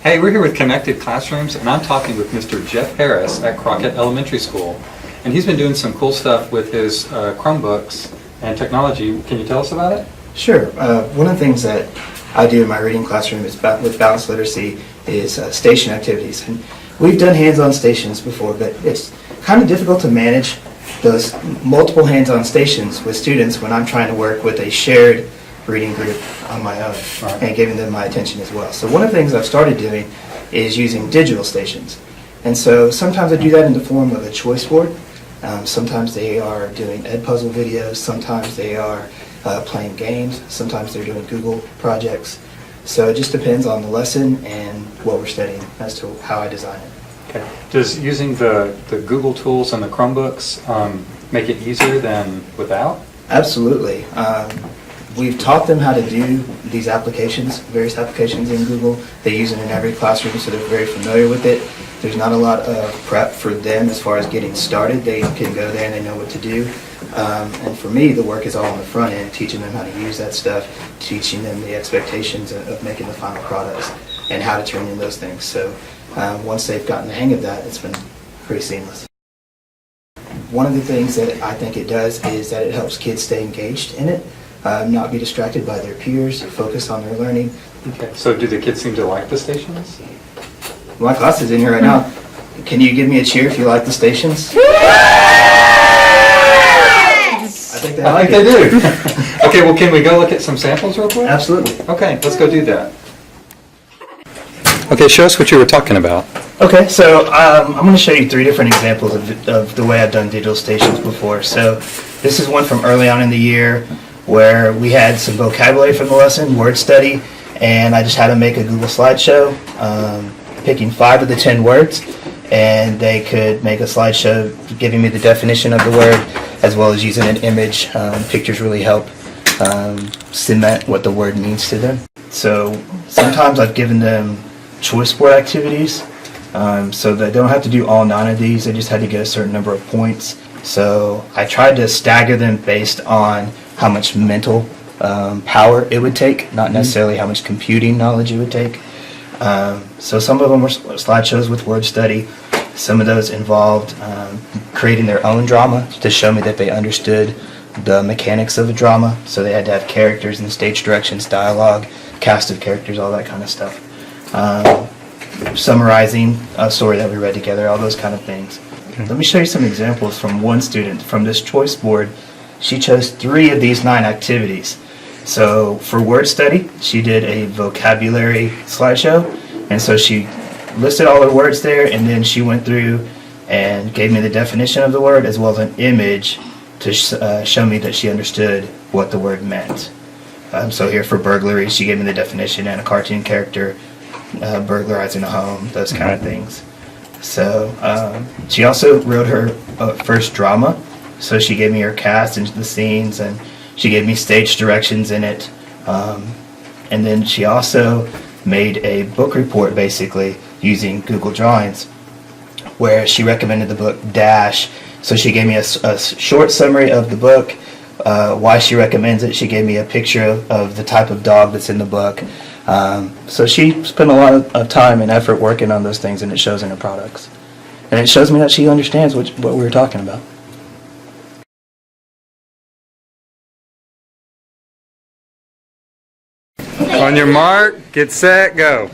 Hey, we're here with Connected Classrooms, and I'm talking with Mr. Jeff Harris at Crockett Elementary School. And he's been doing some cool stuff with his Chromebooks and technology. Can you tell us about it? Sure. One of the things that I do in my reading classroom is with balanced literacy is station activities. And we've done hands-on stations before, but it's kind of difficult to manage those multiple hands-on stations with students when I'm trying to work with a shared reading group on my own and giving them my attention as well. So one of the things I've started doing is using digital stations. And so sometimes I do that in the form of a choice board. Sometimes they are doing Edpuzzle videos, sometimes they are playing games, sometimes they're doing Google projects. So it just depends on the lesson and what we're studying as to how I design it. Okay. Does using the Google tools and the Chromebooks make it easier than without? Absolutely. We've taught them how to do these applications, various applications in Google. They use it in every classroom, so they're very familiar with it. There's not a lot of prep for them as far as getting started. They can go there and they know what to do. And for me, the work is all on the front end, teaching them how to use that stuff, teaching them the expectations of making the final products and how to turn in those things. So once they've gotten the hang of that, it's been pretty seamless. One of the things that I think it does is that it helps kids stay engaged in it, not be distracted by their peers, focus on their learning. Okay. So do the kids seem to like the stations? My class is in here right now. Can you give me a cheer if you like the stations? I think they do. Okay, well, can we go look at some samples real quick? Absolutely. Okay, let's go do that. Okay, show us what you were talking about. Okay, so I'm going to show you 3 different examples of the way I've done digital stations before. So this is one from early on in the year where we had some vocabulary from the lesson, word study, and I just had them make a Google slideshow, picking 5 of the 10 words, and they could make a slideshow giving me the definition of the word as well as using an image. Pictures really help cement what the word means to them. So sometimes I've given them choice board activities, so they don't have to do all 9 of these. They just had to get a certain number of points. So I tried to stagger them based on how much mental power it would take, not necessarily how much computing knowledge it would take. So some of them were slideshows with word study. Some of those involved creating their own drama to show me that they understood the mechanics of a drama. So they had to have characters and stage directions, dialogue, cast of characters, all that kind of stuff. Summarizing a story that we read together, all those kind of things. Okay. Let me show you some examples from one student. From this choice board, she chose 3 of these 9 activities. So for word study, she did a vocabulary slideshow, and so she listed all her words there, and then she went through and gave me the definition of the word as well as an image to show me that she understood what the word meant. So here for burglary, she gave me the definition and a cartoon character burglarizing a home, those kind of things. So she also wrote her first drama, so she gave me her cast and the scenes, and she gave me stage directions in it. And then she also made a book report basically using Google Drawings where she recommended the book Dash. So she gave me a short summary of the book, why she recommends it. She gave me a picture of the type of dog that's in the book. So she spent a lot of time and effort working on those things, and it shows in her products. And it shows me that she understands what we were talking about. On your mark, get set, go.